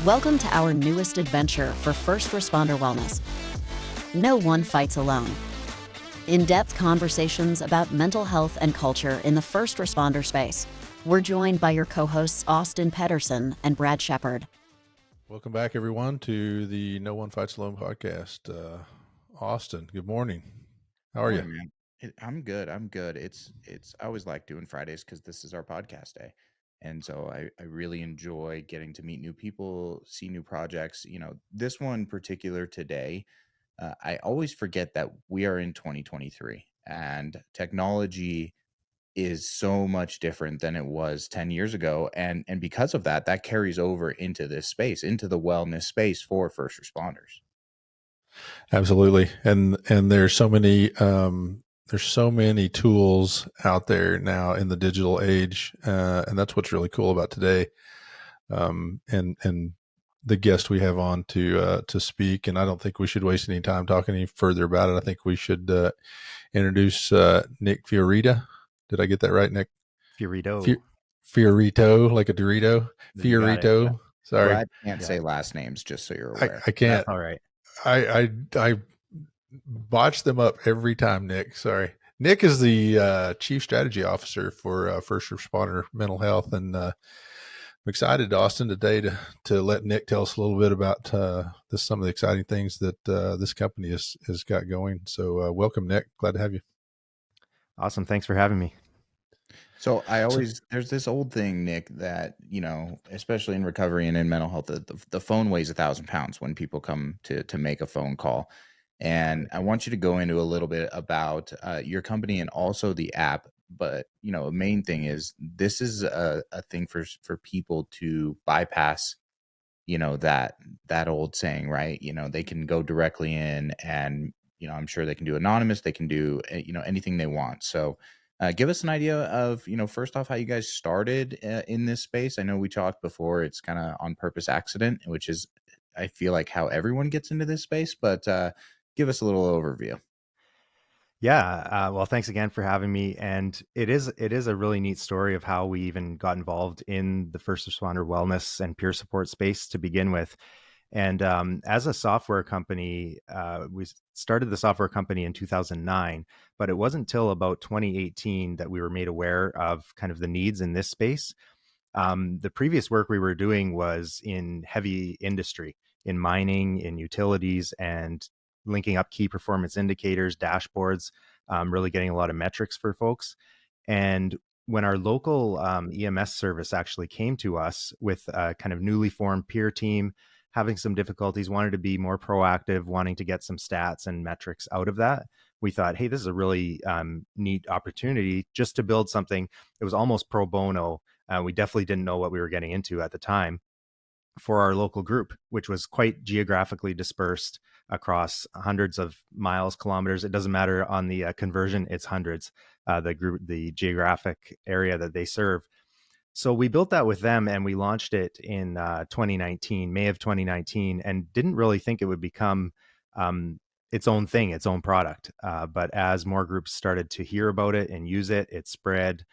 Welcome to our newest adventure for first responder wellness. No one fights alone. In-depth conversations about mental health and culture in the first responder space. We're joined by your co-hosts Austin Pedersen and Brad Shepard. Welcome back, everyone, to the No One Fights Alone podcast. Austin, good morning. How are you? Man. I'm good. I always like doing Fridays because this is our podcast day. And so I really enjoy getting to meet new people, see new projects. This one particular today, I always forget that we are in 2023 and technology is so much different than it was 10 years ago. And because of that, that carries over into this space, into the wellness space for first responders. Absolutely. And there's so many tools out there now in the digital age. And that's what's really cool about today. And the guest we have on to speak, and I don't think we should waste any time talking any further about it. I think we should introduce Nick Fiorita. Did I get that right, Nick? Fiorito. Fiorito, like a Dorito. You got it. Fiorito. Sorry. Brad can't say last names, just so you're aware. I can't. That's all right. I botch them up every time, Nick. Sorry. Nick is the Chief Strategy Officer for First Responder Mental Health, and I'm excited, Austin, today to let Nick tell us a little bit about some of the exciting things that this company has got going. So welcome, Nick. Glad to have you. Awesome. Thanks for having me. So there's this old thing, Nick, that, especially in recovery and in mental health, the phone weighs 1,000 pounds when people come to make a phone call. And I want you to go into a little bit about your company and also the app. But, the main thing is this is a thing for people to bypass, that old saying, right? They can go directly in and, I'm sure they can do anonymous. They can do, anything they want. So give us an idea of, first off, how you guys started in this space. I know we talked before, it's kind of on purpose accident, which is, I feel like, how everyone gets into this space. But give us a little overview. Yeah. Well, thanks again for having me. And it is a really neat story of how we even got involved in the first responder wellness and peer support space to begin with. And as a software company, we started the software company in 2009, but it wasn't until about 2018 that we were made aware of kind of the needs in this space. The previous work we were doing was in heavy industry, in mining, in utilities, and linking up key performance indicators, dashboards, really getting a lot of metrics for folks. And when our local EMS service actually came to us with a kind of newly formed peer team, having some difficulties, wanted to be more proactive, wanting to get some stats and metrics out of that, we thought, hey, this is a really neat opportunity just to build something. It was almost pro bono. We definitely didn't know what we were getting into at the time for our local group, which was quite geographically dispersed across hundreds of miles, kilometers. It doesn't matter on the conversion, it's hundreds, the geographic area that they serve. So we built that with them and we launched it in 2019, May of 2019, and didn't really think it would become its own thing, its own product. But as more groups started to hear about it and use it, it spread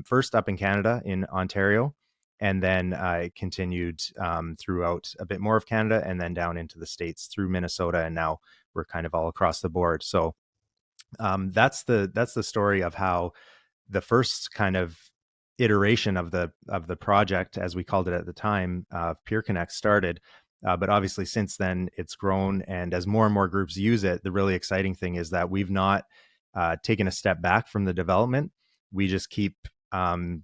first up in Canada, in Ontario, and then it continued throughout a bit more of Canada and then down into the States through Minnesota. And now we're kind of all across the board. So that's the story of how the first kind of iteration of the project, as we called it at the time, PeerConnect started. But obviously since then it's grown, and as more and more groups use it, the really exciting thing is that we've not taken a step back from the development. We just keep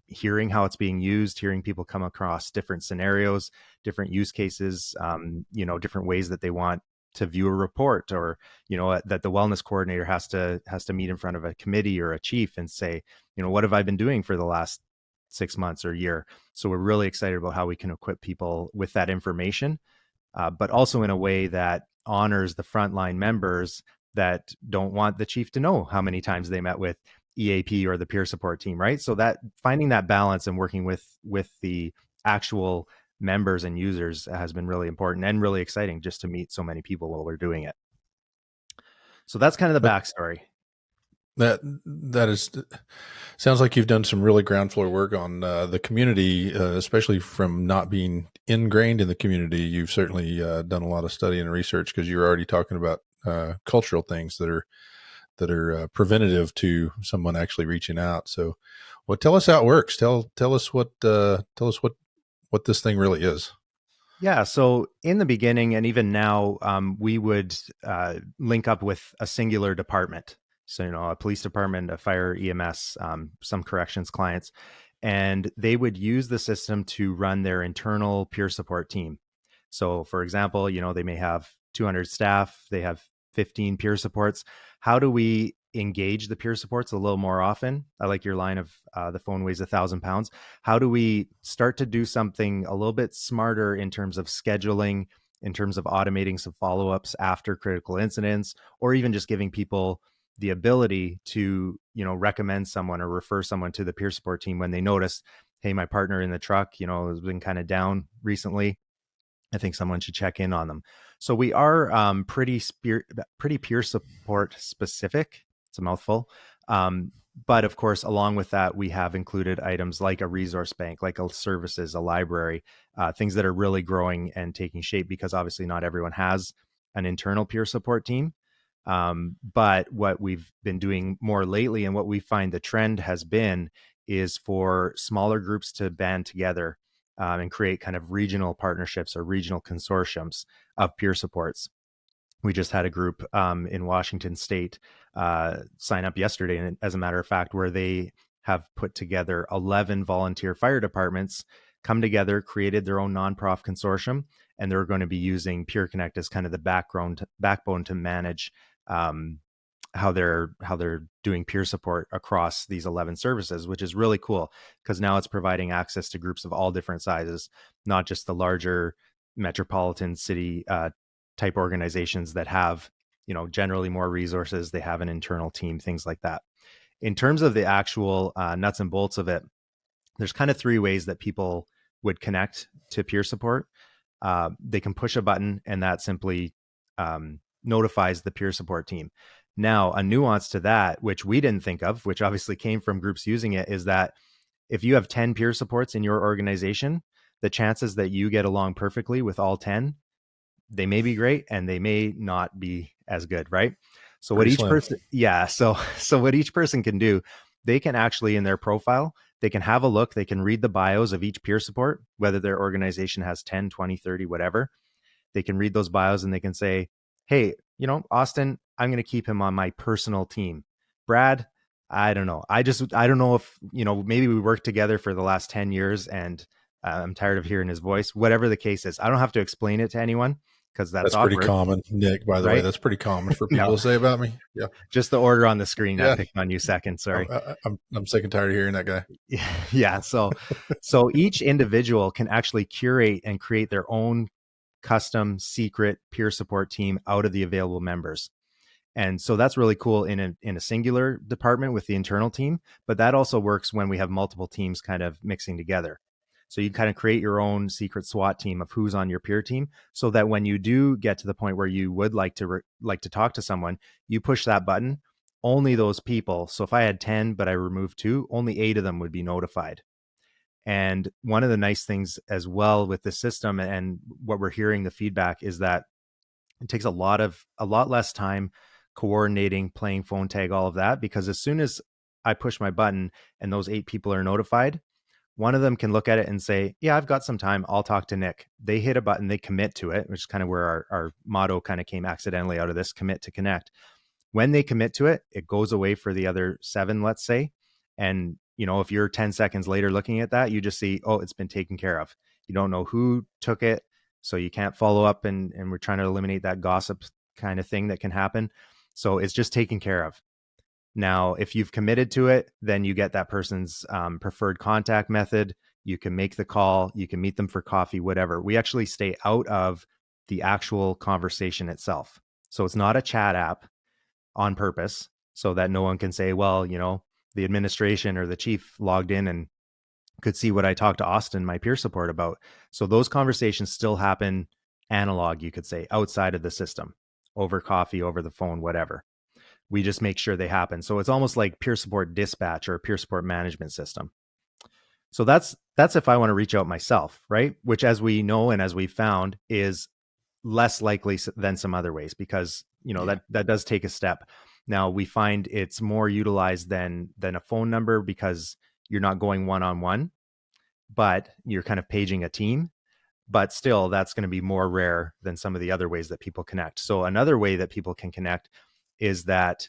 hearing how it's being used, hearing people come across different scenarios, different use cases, different ways that they want to view a report, or that the wellness coordinator has to meet in front of a committee or a chief and say, what have I been doing for the last 6 months or year? So we're really excited about how we can equip people with that information, but also in a way that honors the frontline members that don't want the chief to know how many times they met with EAP or the peer support team, right? So that finding that balance and working with the actual members and users has been really important and really exciting, just to meet so many people while we're doing it. So that's kind of the backstory. That is sounds like you've done some really ground floor work on the community, especially from not being ingrained in the community. You've certainly done a lot of study and research because you're already talking about cultural things that are preventative to someone actually reaching out. So, well, tell us how it works. Tell us what this thing really is. Yeah. So in the beginning, and even now, we would link up with a singular department. So, a police department, a fire, EMS, some corrections clients, and they would use the system to run their internal peer support team. So, for example, they may have 200 staff, they have 15 peer supports. How do we engage the peer supports a little more often? I like your line of the phone weighs 1,000 pounds. How do we start to do something a little bit smarter in terms of scheduling, in terms of automating some follow-ups after critical incidents, or even just giving people the ability to, recommend someone or refer someone to the peer support team when they notice, hey, my partner in the truck, has been kind of down recently. I think someone should check in on them. So we are pretty peer support specific. It's a mouthful. But of course, along with that, we have included items like a resource bank, like a services, a library, things that are really growing and taking shape because obviously not everyone has an internal peer support team. But what we've been doing more lately and what we find the trend has been is for smaller groups to band together and create kind of regional partnerships or regional consortiums of peer supports. We just had a group in Washington State sign up yesterday, and as a matter of fact, where they have put together 11 volunteer fire departments, come together, created their own nonprofit consortium, and they're going to be using PeerConnect as kind of the backbone to manage how they're doing peer support across these 11 services, which is really cool because now it's providing access to groups of all different sizes, not just the larger metropolitan city type organizations that have, generally more resources. They have an internal team, things like that. In terms of the actual nuts and bolts of it, there's kind of three ways that people would connect to peer support. They can push a button and that simply notifies the peer support team. Now, a nuance to that, which we didn't think of, which obviously came from groups using it, is that if you have 10 peer supports in your organization, the chances that you get along perfectly with all 10, they may be great and they may not be as good, right? So what each person, so what each person can do, they can actually in their profile, they can have a look, they can read the bios of each peer support, whether their organization has 10, 20, 30, whatever. They can read those bios and they can say, hey, Austin, I'm going to keep him on my personal team. Brad, I don't know. I don't know if, maybe we worked together for the last 10 years and I'm tired of hearing his voice, whatever the case is. I don't have to explain it to anyone because that's awkward. Pretty common, Nick, by the way. That's pretty common for people to say about me. Yeah. Just the order on the screen. I picked on you second. Sorry. I'm sick and tired of hearing that guy. Yeah. So each individual can actually curate and create their own custom secret peer support team out of the available members. And so that's really cool in a singular department with the internal team, but that also works when we have multiple teams kind of mixing together. So you kind of create your own secret SWAT team of who's on your peer team so that when you do get to the point where you would like to talk to someone, you push that button, only those people. So if I had 10, but I removed 2, only 8 of them would be notified. And one of the nice things as well with the system and what we're hearing, the feedback is that it takes a lot less time coordinating, playing phone tag, all of that, because as soon as I push my button and those 8 people are notified, one of them can look at it and say, yeah, I've got some time. I'll talk to Nick. They hit a button, they commit to it, which is kind of where our motto kind of came accidentally out of this, commit to connect. When they commit to it, it goes away for the other 7, let's say. And, if you're 10 seconds later looking at that, you just see, oh, it's been taken care of. You don't know who took it. So you can't follow up and we're trying to eliminate that gossip kind of thing that can happen. So it's just taken care of. Now, if you've committed to it, then you get that person's preferred contact method. You can make the call, you can meet them for coffee, whatever. We actually stay out of the actual conversation itself. So it's not a chat app on purpose so that no one can say, well, the administration or the chief logged in and could see what I talked to Austin, my peer support, about. So those conversations still happen analog, you could say, outside of the system, over coffee, over the phone, whatever. We just make sure they happen. So it's almost like peer support dispatch or a peer support management system. So that's if I want to reach out myself, right? Which, as we know and as we found, is less likely than some other ways, because that does take a step. Now we find it's more utilized than a phone number, because you're not going one-on-one, but you're kind of paging a team. But still, that's going to be more rare than some of the other ways that people connect. So another way that people can connect is that,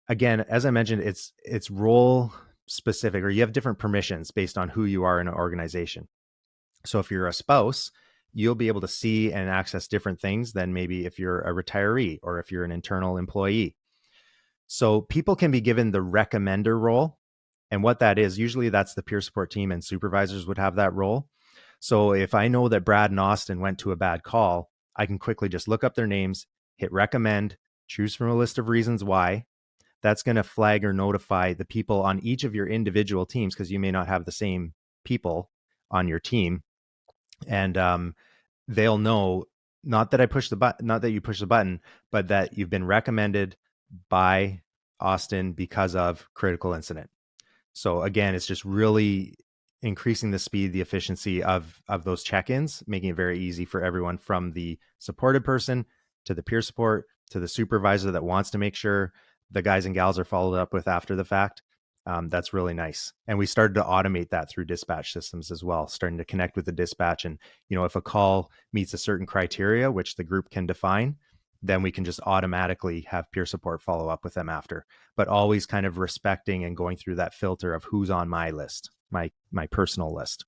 again, as I mentioned, it's role specific, or you have different permissions based on who you are in an organization. So if you're a spouse, you'll be able to see and access different things than maybe if you're a retiree or if you're an internal employee. So people can be given the recommender role. And what that is, usually that's the peer support team, and supervisors would have that role. So if I know that Brad and Austin went to a bad call, I can quickly just look up their names, hit recommend, choose from a list of reasons why. That's going to flag or notify the people on each of your individual teams, because you may not have the same people on your team. And they'll know, not that you push the button, but that you've been recommended by Austin because of critical incident. So again, it's just really increasing the speed, the efficiency of those check-ins, making it very easy for everyone, from the supported person to the peer support to the supervisor that wants to make sure the guys and gals are followed up with after the fact. That's really nice. And we started to automate that through dispatch systems as well, starting to connect with the dispatch. And, if a call meets a certain criteria, which the group can define, then we can just automatically have peer support follow up with them after, but always kind of respecting and going through that filter of who's on my list, my personal list.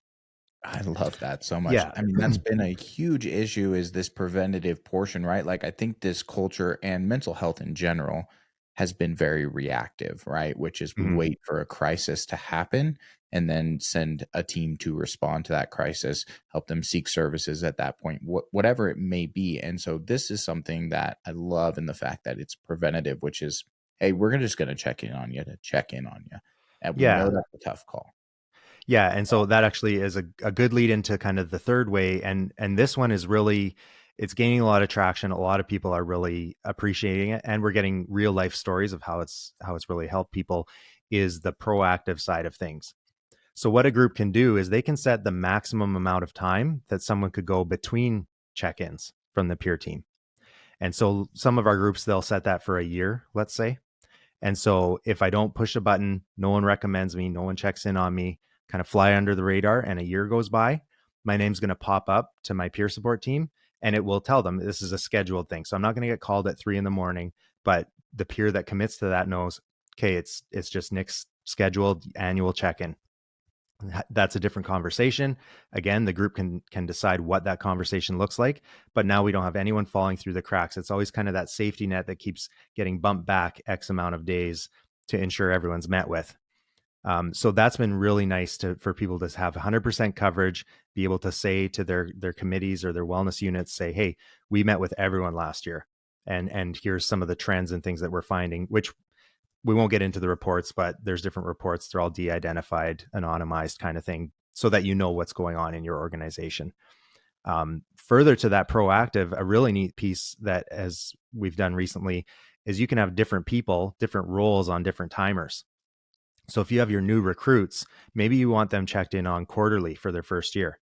I love that so much. Yeah. I mean, that's been a huge issue, is this preventative portion, right? Like, I think this culture and mental health in general has been very reactive, right? Which is, we wait for a crisis to happen and then send a team to respond to that crisis, help them seek services at that point, whatever it may be. And so this is something that I love, in the fact that it's preventative, which is, hey, we're just going to check in on you. And we know that's a tough call. Yeah. And so that actually is a good lead into kind of the third way. And this one is really, it's gaining a lot of traction. A lot of people are really appreciating it. And we're getting real life stories of how it's really helped people, is the proactive side of things. So what a group can do is they can set the maximum amount of time that someone could go between check-ins from the peer team. And so some of our groups, they'll set that for a year, let's say. And so if I don't push a button, no one recommends me, no one checks in on me, kind of fly under the radar, and a year goes by, my name's going to pop up to my peer support team, and it will tell them this is a scheduled thing. So I'm not going to get called at 3 a.m, but the peer that commits to that knows, okay, it's just Nick's scheduled annual check-in. That's a different conversation. Again, the group can decide what that conversation looks like, but now we don't have anyone falling through the cracks. It's always kind of that safety net that keeps getting bumped back X amount of days to ensure everyone's met with. So that's been really nice for people to have 100% coverage, be able to say to their committees or their wellness units, say, hey, we met with everyone last year, and here's some of the trends and things that we're finding, which we won't get into the reports, but there's different reports. They're all de-identified, anonymized kind of thing, so that you know what's going on in your organization. Further to that proactive, a really neat piece that, as we've done recently, is you can have different people, different roles on different timers. So if you have your new recruits, maybe you want them checked in on quarterly for their first year.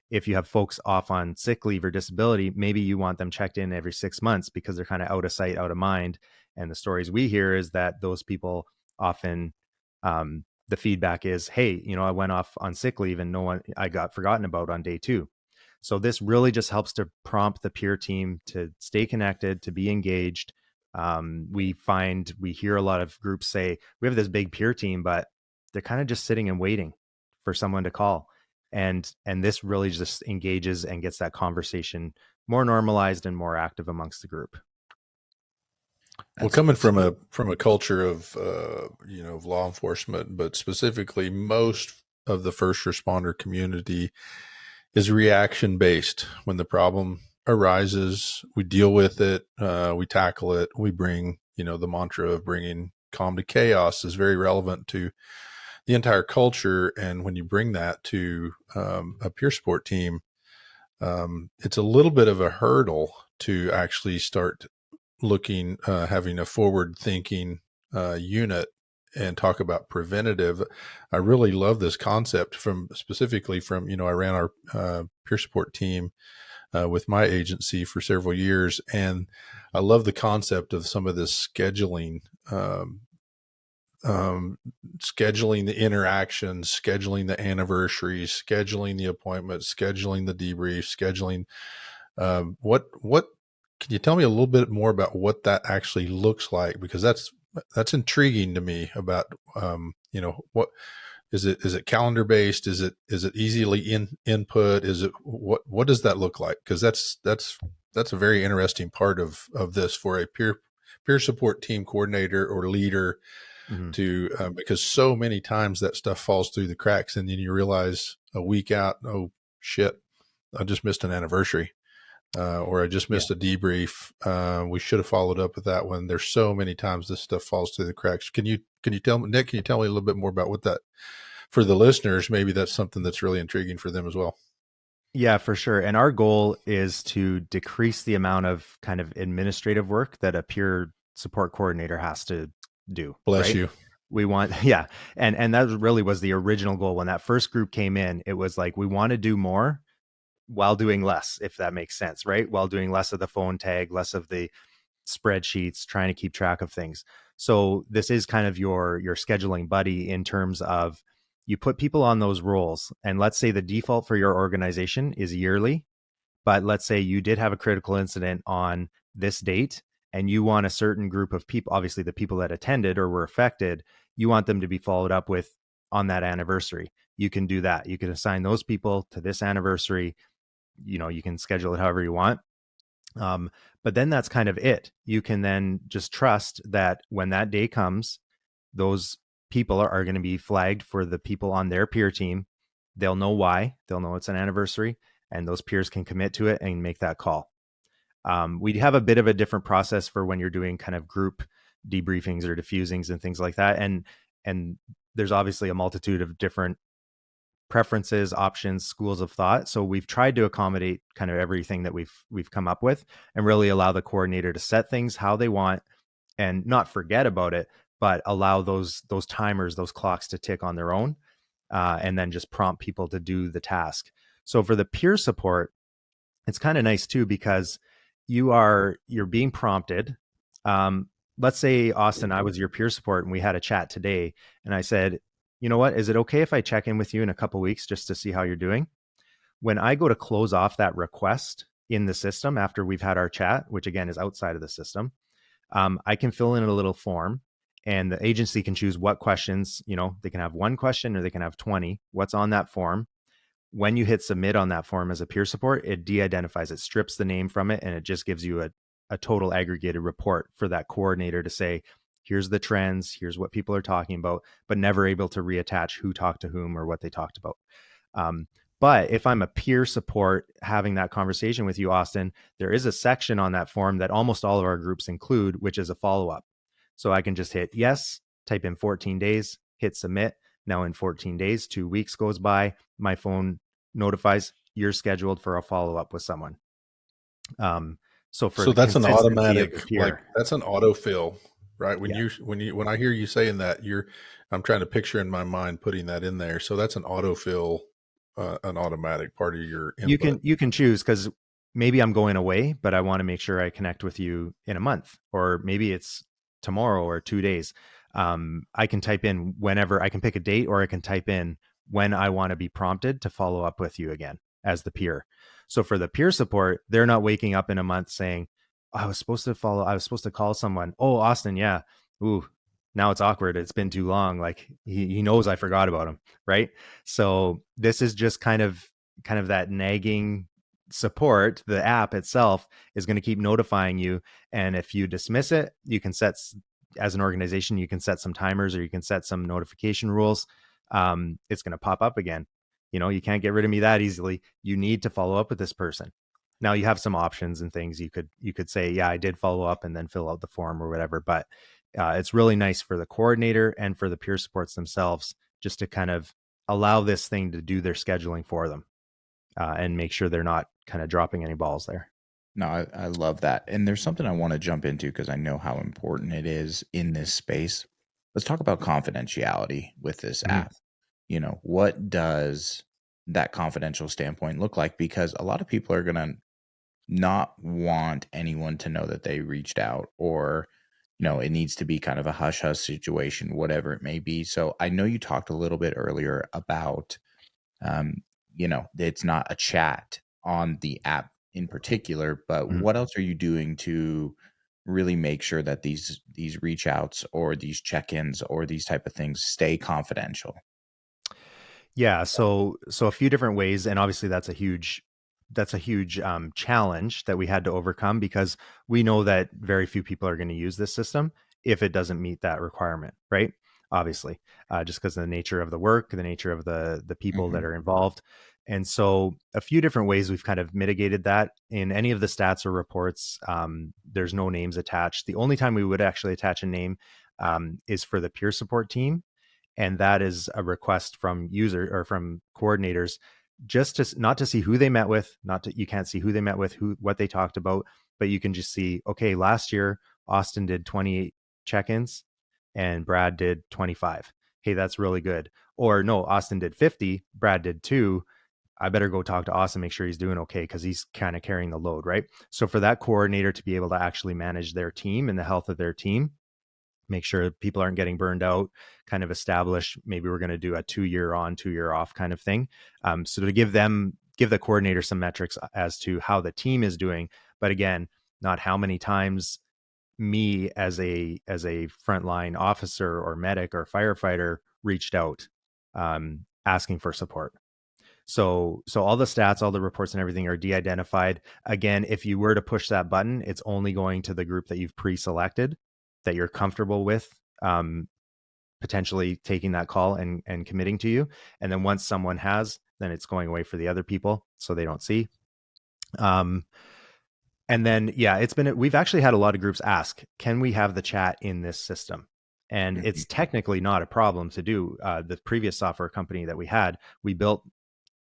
If you have folks off on sick leave or disability, maybe you want them checked in every 6 months, because they're kind of out of sight, out of mind. And the stories we hear is that those people often, the feedback is, hey, I went off on sick leave and I got forgotten about on day 2. So this really just helps to prompt the peer team to stay connected, to be engaged. We hear a lot of groups say, we have this big peer team, but they're kind of just sitting and waiting for someone to call. And this really just engages and gets that conversation more normalized and more active amongst the group. Well, coming from a culture of of law enforcement, but specifically most of the first responder community is reaction based. When the problem arises, we deal with it, we tackle it, we bring, the mantra of bringing calm to chaos is very relevant to the entire culture. And when you bring that to a peer support team, it's a little bit of a hurdle to actually start looking, having a forward thinking unit and talk about preventative. I really love this concept specifically from, I ran our peer support team with my agency for several years. And I love the concept of some of this scheduling, scheduling the interactions, scheduling the anniversaries, scheduling the appointments, scheduling the debrief, scheduling, what can you tell me a little bit more about what that actually looks like? Because that's intriguing to me about, what is it calendar based? Is it easily input? Is it, what does that look like? Cause that's a very interesting part of this for a peer support team coordinator or leader to, because so many times that stuff falls through the cracks and then you realize a week out, oh shit, I just missed an anniversary. Or I just missed a debrief. We should have followed up with that one. There's so many times this stuff falls through the cracks. Can you tell me, Nick, can you tell me a little bit more about what that, for the listeners, maybe that's something that's really intriguing for them as well. Yeah, for sure. And our goal is to decrease the amount of kind of administrative work that a peer support coordinator has to do. Bless right? you. We want, yeah. And that really was the original goal. When that first group came in, it was like, we want to do more while doing less, if that makes sense, right? While doing less of the phone tag, less of the spreadsheets, trying to keep track of things. So this is kind of your scheduling buddy in terms of, you put people on those roles. And let's say the default for your organization is yearly, but let's say you did have a critical incident on this date and you want a certain group of people, obviously the people that attended or were affected, you want them to be followed up with on that anniversary. You can do that. You can assign those people to this anniversary. You can schedule it however you want. But then that's kind of it. You can then just trust that when that day comes, those people are going to be flagged for the people on their peer team. They'll know why. They'll know it's an anniversary, and those peers can commit to it and make that call. We have a bit of a different process for when you're doing kind of group debriefings or diffusings and things like that. And there's obviously a multitude of different preferences, options, schools of thought. So we've tried to accommodate kind of everything that we've come up with and really allow the coordinator to set things how they want and not forget about it, but allow those timers, those clocks to tick on their own, and then just prompt people to do the task. So for the peer support, it's kind of nice too, because you're being prompted. Let's say, Austin, I was your peer support and we had a chat today and I said, you know what, is it okay if I check in with you in a couple of weeks just to see how you're doing? When I go to close off that request in the system after we've had our chat, which again is outside of the system, I can fill in a little form and the agency can choose what questions, they can have one question or they can have 20, what's on that form. When you hit submit on that form as a peer support, it de-identifies it, strips the name from it, and it just gives you a total aggregated report for that coordinator to say, here's the trends, here's what people are talking about, but never able to reattach who talked to whom or what they talked about. But if I'm a peer support having that conversation with you, Austin, there is a section on that form that almost all of our groups include, which is a follow-up. So I can just hit yes, type in 14 days, hit submit. Now in 14 days, 2 weeks goes by, my phone notifies you're scheduled for a follow-up with someone. So that's an automatic, peer, that's an autofill, right? When I hear you saying that, I'm trying to picture in my mind putting that in there. So that's an autofill, an automatic part of your input. You can choose, because maybe I'm going away, but I want to make sure I connect with you in a month, or maybe it's tomorrow or 2 days. I can type in whenever, I can pick a date, or I can type in when I want to be prompted to follow up with you again as the peer. So for the peer support, they're not waking up in a month saying, I was supposed to call someone. Oh, Austin. Yeah. Ooh, now it's awkward. It's been too long. Like he knows I forgot about him. Right. So this is just kind of that nagging support. The app itself is going to keep notifying you. And if you dismiss it, you can set, as an organization, you can set some timers or you can set some notification rules. It's going to pop up again. You can't get rid of me that easily. You need to follow up with this person. Now you have some options and things. You could say, yeah, I did follow up, and then fill out the form or whatever. But it's really nice for the coordinator and for the peer supports themselves, just to kind of allow this thing to do their scheduling for them, and make sure they're not kind of dropping any balls there. No, I love that. And there's something I want to jump into because I know how important it is in this space. Let's talk about confidentiality with this Mhm. app. What does that confidential standpoint look like? Because a lot of people are going to not want anyone to know that they reached out, or it needs to be kind of a hush hush situation, whatever it may be. So I know you talked a little bit earlier about um, it's not a chat on the app in particular, but Mhm. what else are you doing to really make sure that these reach outs or these check-ins or these type of things stay confidential? Yeah, so a few different ways, and obviously that's a huge challenge that we had to overcome, because we know that very few people are going to use this system if it doesn't meet that requirement, right? Obviously, just because of the nature of the work, the nature of the people that Hmm. are involved. And so a few different ways we've kind of mitigated that. In any of the stats or reports, there's no names attached. The only time we would actually attach a name is for the peer support team, and that is a request from user or from coordinators, just to not to see who they met with, not to, you can't see who they met with, what they talked about, but you can just see, okay, last year Austin did 28 check-ins and Brad did 25. Hey, that's really good. Or no, Austin did 50, Brad did 2. I better go talk to Austin, make sure he's doing okay, because he's kind of carrying the load, right? So for that coordinator to be able to actually manage their team and the health of their team, make sure people aren't getting burned out, kind of establish, maybe we're going to do a 2-year on, 2-year off kind of thing. So to give the coordinator some metrics as to how the team is doing, but again, not how many times me as a frontline officer or medic or firefighter reached out asking for support. So all the stats, all the reports and everything are de-identified. Again, if you were to push that button, it's only going to the group that you've pre-selected, that you're comfortable with potentially taking that call and committing to you. And then once someone has, then it's going away for the other people so they don't see. Um, and then, yeah, we've actually had a lot of groups ask, can we have the chat in this system? And Hmm. it's technically not a problem to do. The previous software company that we had, we built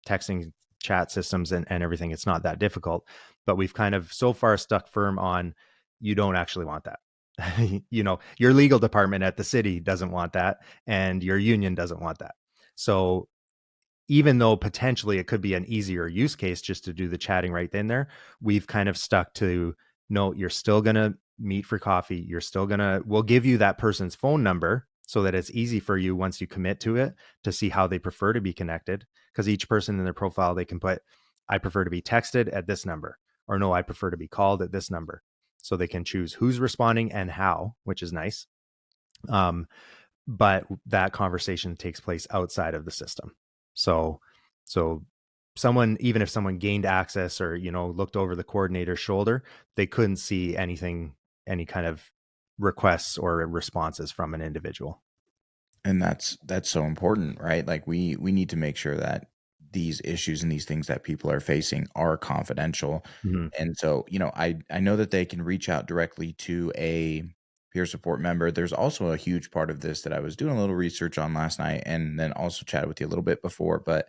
texting chat systems and everything. It's not that difficult, but we've kind of so far stuck firm on, you don't actually want that. Your legal department at the city doesn't want that, and your union doesn't want that. So even though potentially it could be an easier use case just to do the chatting right then there, we've kind of stuck to, no, you're still going to meet for coffee. We'll give you that person's phone number so that it's easy for you once you commit to it to see how they prefer to be connected. Because each person in their profile, they can put, I prefer to be texted at this number, or no, I prefer to be called at this number. So they can choose who's responding and how, which is nice. But that conversation takes place outside of the system. So someone, even if someone gained access or looked over the coordinator's shoulder, they couldn't see anything, any kind of requests or responses from an individual. And that's so important, right? Like we need to make sure that these issues and these things that people are facing are confidential. Mm-hmm. And so, I know that they can reach out directly to a peer support member. There's also a huge part of this that I was doing a little research on last night, and then also chatted with you a little bit before, but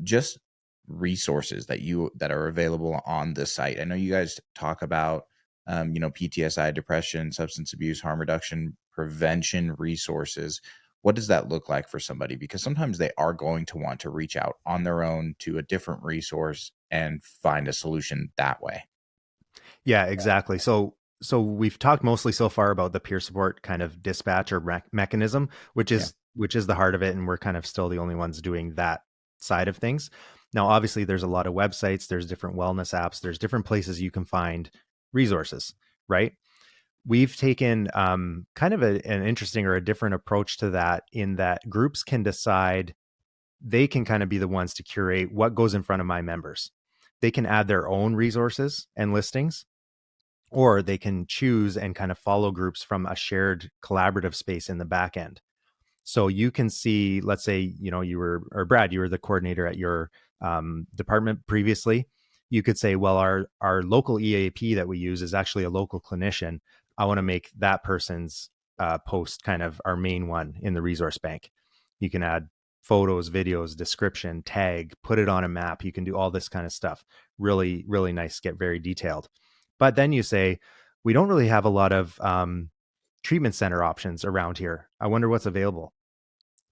just resources that are available on the site. I know you guys talk about PTSI, depression, substance abuse, harm reduction, prevention resources. What does that look like for somebody? Because sometimes they are going to want to reach out on their own to a different resource and find a solution that way. Yeah, exactly. So we've talked mostly so far about the peer support kind of dispatch or mechanism, which Yeah. is the heart of it, and we're kind of still the only ones doing that side of things. Now, obviously, there's a lot of websites, there's different wellness apps, there's different places you can find resources, right? We've taken kind of an interesting or a different approach to that, in that groups can decide, they can kind of be the ones to curate what goes in front of my members. They can add their own resources and listings, or they can choose and kind of follow groups from a shared collaborative space in the back end. So you can see, let's say, Brad, you were the coordinator at your department previously. You could say, well, our local EAP that we use is actually a local clinician. I want to make that person's post kind of our main one in the resource bank. You can add photos, videos, description, tag, put it on a map. You can do all this kind of stuff. Really, really nice, get very detailed. But then you say, we don't really have a lot of treatment center options around here. I wonder what's available.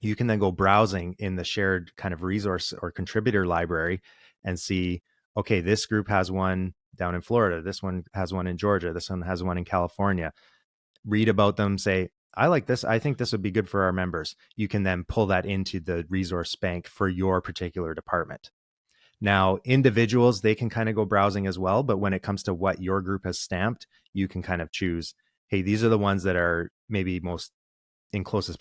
You can then go browsing in the shared kind of resource or contributor library and see, okay, this group has one down in Florida. This one has one in Georgia. This one has one in California. Read about them, say, I like this. I think this would be good for our members. You can then pull that into the resource bank for your particular department. Now, individuals, they can kind of go browsing as well. But when it comes to what your group has stamped, you can kind of choose, hey, these are the ones that are maybe most in closest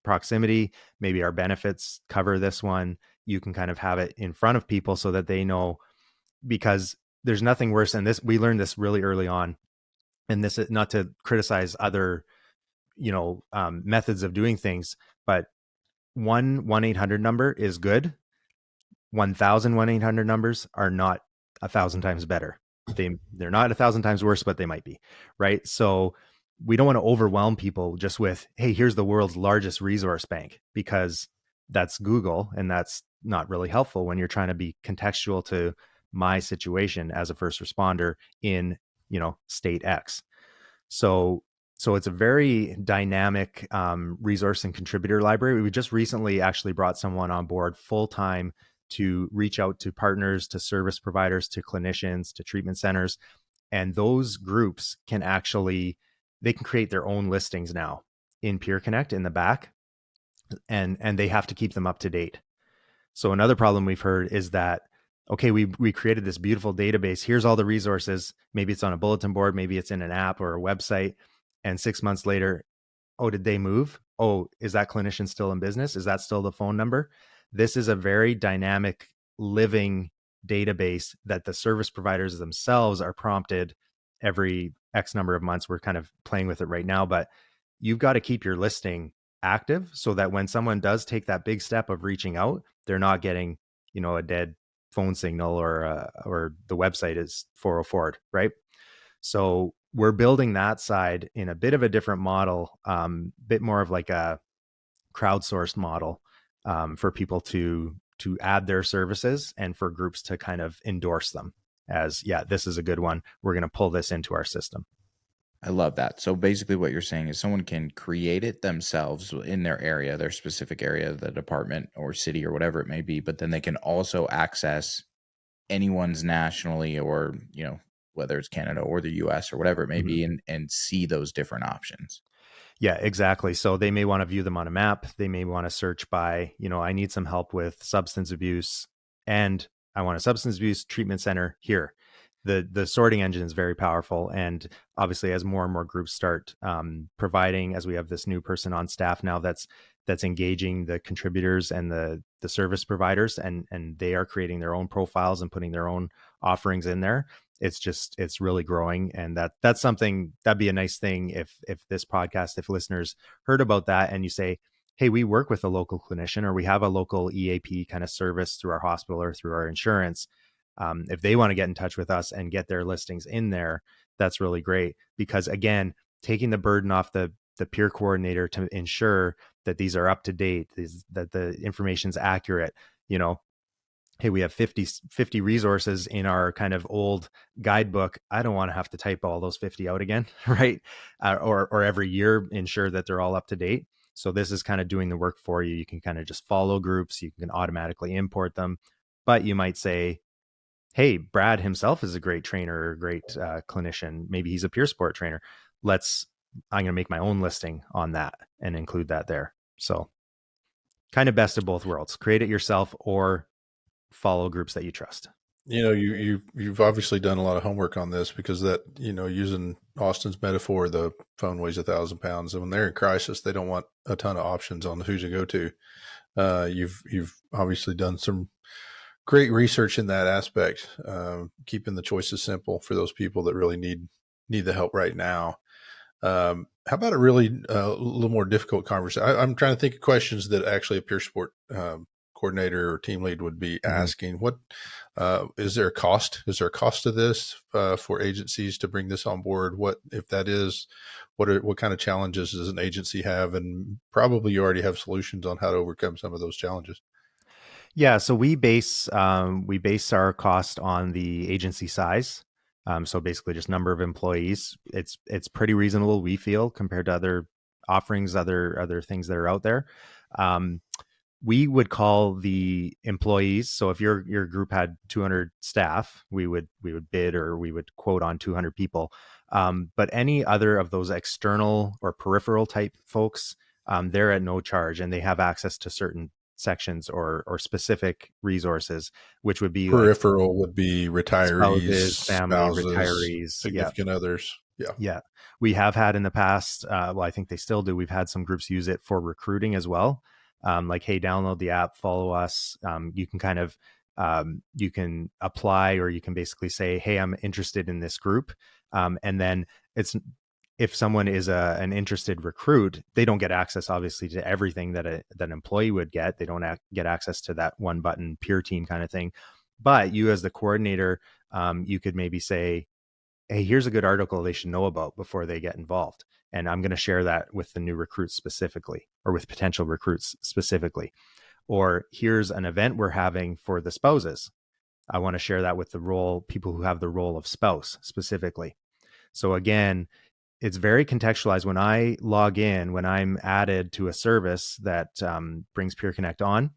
proximity. Maybe our benefits cover this one. You can kind of have it in front of people so that they know, because there's nothing worse. And this, we learned this really early on. And this is not to criticize other, methods of doing things, but 1-800 number is good. 1,000 1-800 numbers are not 1,000 times better. They're not 1,000 times worse, but they might be, right? So we don't want to overwhelm people just with, hey, here's the world's largest resource bank, because that's Google, and that's not really helpful when you're trying to be contextual to my situation as a first responder in, state X. So it's a very dynamic resource and contributor library. We just recently actually brought someone on board full-time to reach out to partners, to service providers, to clinicians, to treatment centers. And those groups can they can create their own listings now in PeerConnect in the back, and they have to keep them up to date. So another problem we've heard is that, okay, we created this beautiful database. Here's all the resources. Maybe it's on a bulletin board, maybe it's in an app or a website. And 6 months later, oh, did they move? Oh, is that clinician still in business? Is that still the phone number? This is a very dynamic, living database that the service providers themselves are prompted every X number of months. We're kind of playing with it right now, but you've got to keep your listing active so that when someone does take that big step of reaching out, they're not getting, a dead phone signal or the website is 404, right? So we're building that side in a bit of a different model, bit more of like a crowdsourced model for people to add their services and for groups to kind of endorse them as, yeah, this is a good one. We're going to pull this into our system. I love that. So basically what you're saying is someone can create it themselves in their area, their specific area, the department or city or whatever it may be, but then they can also access anyone's nationally or, whether it's Canada or the US or whatever it may be, and see those different options. Yeah, exactly. So they may want to view them on a map. They may want to search by, I need some help with substance abuse and I want a substance abuse treatment center here. The sorting engine is very powerful. And obviously as more and more groups start providing, as we have this new person on staff now that's engaging the contributors and the service providers, and they are creating their own profiles and putting their own offerings in there. It's really growing. And that's something that'd be a nice thing if this podcast, if listeners heard about that and you say, hey, we work with a local clinician or we have a local EAP kind of service through our hospital or through our insurance. If they want to get in touch with us and get their listings in there, that's really great. Because again, taking the burden off the peer coordinator to ensure that these are up to date, that the information's accurate, hey, we have 50 resources in our kind of old guidebook. I don't want to have to type all those 50 out again, right? Or every year ensure that they're all up to date. So this is kind of doing the work for you. You can kind of just follow groups. You can automatically import them. But you might say, hey, Brad himself is a great trainer or a great clinician. Maybe he's a peer support trainer. I'm going to make my own listing on that and include that there. So kind of best of both worlds. Create it yourself or follow groups that you trust. You've obviously done a lot of homework on this, because that, using Austin's metaphor, the phone weighs 1,000 pounds, and when they're in crisis, they don't want a ton of options on who to go to. You've obviously done some great research in that aspect, keeping the choices simple for those people that really need the help right now. How about a really a little more difficult conversation? I'm trying to think of questions that actually a peer support coordinator or team lead would be Mhm. asking. What is there a cost? Is there a cost to this for agencies to bring this on board? What if that is? What kind of challenges does an agency have? And probably you already have solutions on how to overcome some of those challenges. Yeah, so we base our cost on the agency size. So basically, just number of employees. It's pretty reasonable, we feel, compared to other offerings, other things that are out there. We would call the employees. So if your group had 200 staff, we would bid, or we would quote on 200 people. But any other of those external or peripheral type folks, they're at no charge, and they have access to certain sections or specific resources, which would be like Peripheral would be retirees, spouses, family, spouses, retirees. Yeah. significant others. Yeah. Yeah. We have had in the past, well, I think they still do. We've had some groups use it for recruiting as well. Like, hey, download the app, follow us. You can kind of, you can apply, or you can basically say, hey, I'm interested in this group. And then if someone is an interested recruit, they don't get access, obviously, to everything that an employee would get. They don't get access to that one button peer team kind of thing. But you, as the coordinator, you could maybe say, hey, here's a good article they should know about before they get involved. And I'm going to share that with the new recruits specifically, or with potential recruits specifically. Or here's an event we're having for the spouses. I want to share that with people who have the role of spouse specifically. So again, it's very contextualized. When I log in, when I'm added to a service that brings PeerConnect on,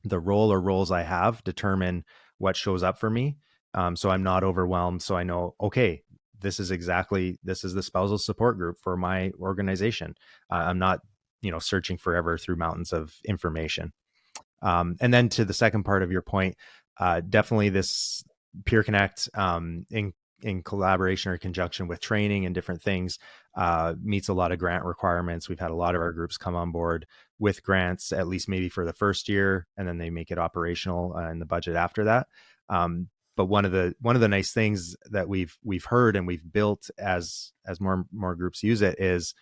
the role or roles I have determine what shows up for me. So I'm not overwhelmed. So I know, okay, this is the spousal support group for my organization. I'm not, searching forever through mountains of information. And then to the second part of your point, definitely this PeerConnect, in collaboration or conjunction with training and different things, meets a lot of grant requirements. We've had a lot of our groups come on board with grants, at least maybe for the first year, and then they make it operational in the budget after that. But one of the nice things that we've heard and we've built as more groups use it is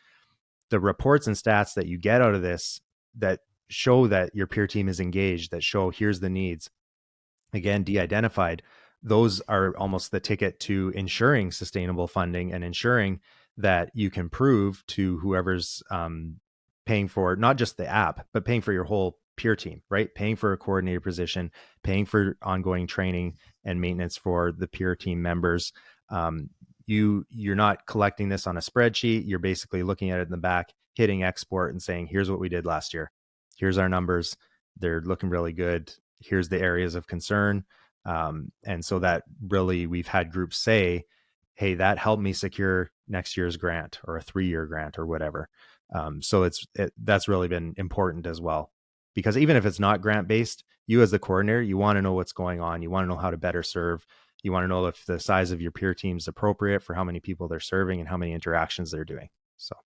the reports and stats that you get out of this that show that your peer team is engaged, that show here's the needs, again, de-identified. Those are almost the ticket to ensuring sustainable funding and ensuring that you can prove to whoever's paying for not just the app, but paying for your whole peer team, right? Paying for a coordinator position, paying for ongoing training and maintenance for the peer team members. You're not collecting this on a spreadsheet. You're basically looking at it in the back, hitting export and saying, here's what we did last year. Here's our numbers. They're looking really good. Here's the areas of concern. And so that really, we've had groups say, hey, that helped me secure next year's grant or a 3-year grant or whatever. So that's really been important as well, because even if it's not grant based, you as the coordinator, you want to know what's going on. You want to know how to better serve. You want to know if the size of your peer team is appropriate for how many people they're serving and how many interactions they're doing. So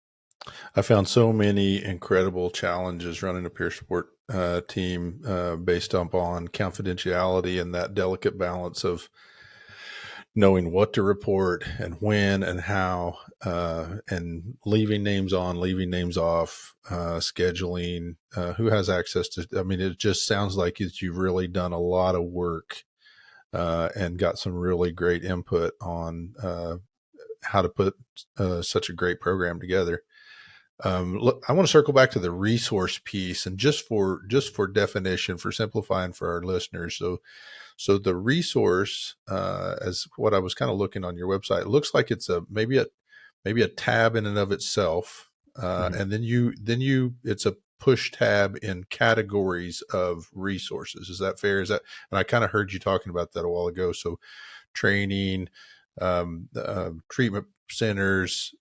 I found so many incredible challenges running a peer support team based upon confidentiality and that delicate balance of knowing what to report and when and how, and leaving names on, leaving names off, scheduling, who has access to. I mean, it just sounds like you've really done a lot of work and got some really great input on how to put such a great program together. Look, I want to circle back to the resource piece, and just for definition, for simplifying for our listeners. So the resource, as what I was kind of looking on your website, it looks like it's maybe a tab in and of itself, and then it's a push tab in categories of resources. Is that fair? And I kind of heard you talking about that a while ago. So training, treatment centers,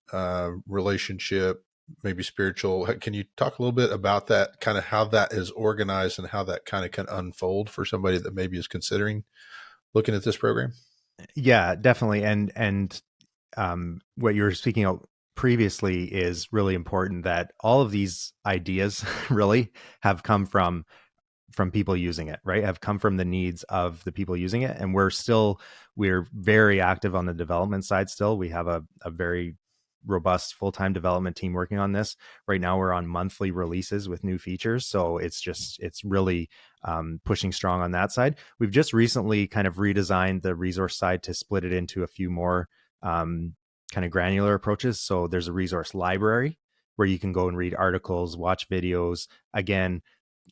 relationship, maybe spiritual. Can you talk a little bit about that, kind of how that is organized and how that kind of can unfold for somebody that maybe is considering looking at this program? Yeah, definitely. And what you were speaking of previously is really important, that all of these ideas really have come from people using it, right? Have come from the needs of the people using it. And we're very active on the development side still. We have a very robust full-time development team working on this. Right now we're on monthly releases with new features. So it's really pushing strong on that side. We've just recently kind of redesigned the resource side to split it into a few more kind of granular approaches. So there's a resource library where you can go and read articles, watch videos, again,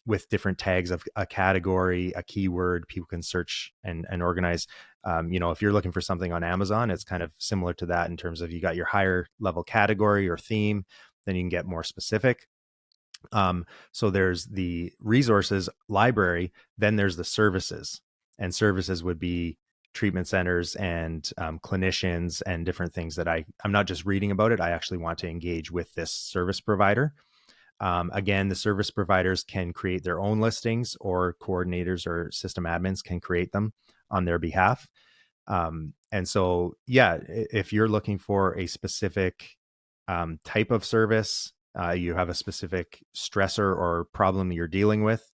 with different tags of a category, a keyword, people can search and organize. If you're looking for something on Amazon, it's kind of similar to that in terms of you got your higher level category or theme, then you can get more specific. So there's the resources library, then there's the services, and services would be treatment centers and clinicians and different things that I'm not just reading about it. I actually want to engage with this service provider. Again, the service providers can create their own listings, or coordinators or system admins can create them on their behalf. And so, yeah, if you're looking for a specific type of service, you have a specific stressor or problem you're dealing with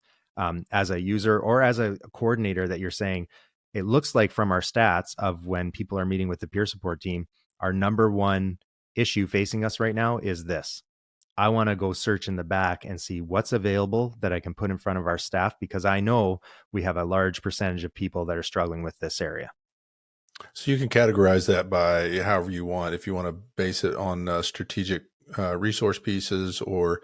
as a user or as a coordinator that you're saying, it looks like from our stats of when people are meeting with the peer support team, our number one issue facing us right now is this. I want to go search in the back and see what's available that I can put in front of our staff, because I know we have a large percentage of people that are struggling with this area. So you can categorize that by however you want. If you want to base it on strategic resource pieces or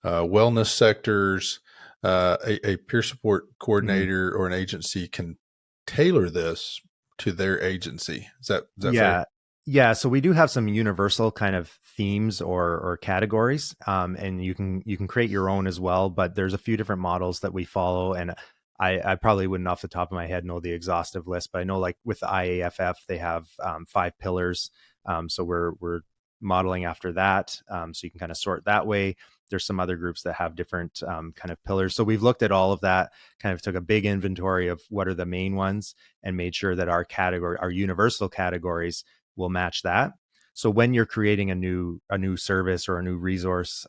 wellness sectors, a peer support coordinator or an agency can tailor this to their agency. Is that fair? Yeah. So we do have some universal kind of themes or categories, and you can create your own as well. But there's a few different models that we follow, and I probably wouldn't off the top of my head know the exhaustive list, but I know like with the IAFF they have 5 pillars. So we're modeling after that. So you can kind of sort that way. There's some other groups that have different kind of pillars. So we've looked at all of that, kind of took a big inventory of what are the main ones and made sure that our universal categories will match that. So when you're creating a new service or a new resource,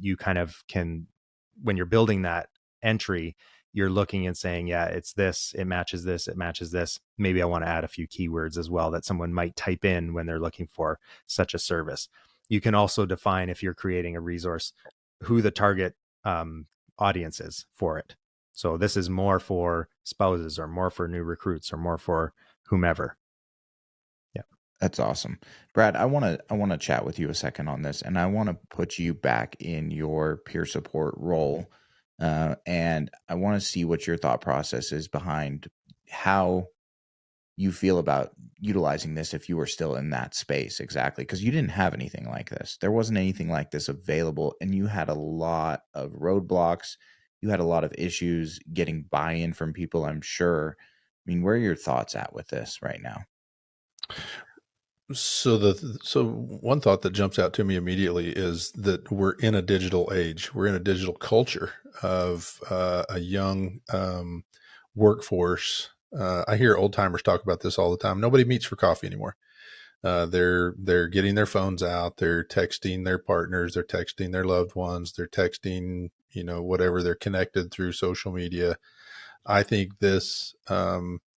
you kind of can, when you're building that entry, you're looking and saying, yeah, it's this, it matches this, it matches this. Maybe I want to add a few keywords as well that someone might type in when they're looking for such a service. You can also define, if you're creating a resource, who the target audience is for it. So this is more for spouses, or more for new recruits, or more for whomever. Yeah. That's awesome. Brad, I want to chat with you a second on this, and I want to put you back in your peer support role. And I want to see what your thought process is behind how you feel about utilizing this if you were still in that space. Exactly. Because you didn't have anything like this. There wasn't anything like this available, and you had a lot of roadblocks. You had a lot of issues getting buy-in from people, I'm sure. I mean, where are your thoughts at with this right now? So one thought that jumps out to me immediately is that we're in a digital age. We're in a digital culture of a young workforce. I hear old timers talk about this all the time. Nobody meets for coffee anymore. They're getting their phones out. They're texting their partners. They're texting their loved ones. They're texting, whatever. They're connected through social media. I think this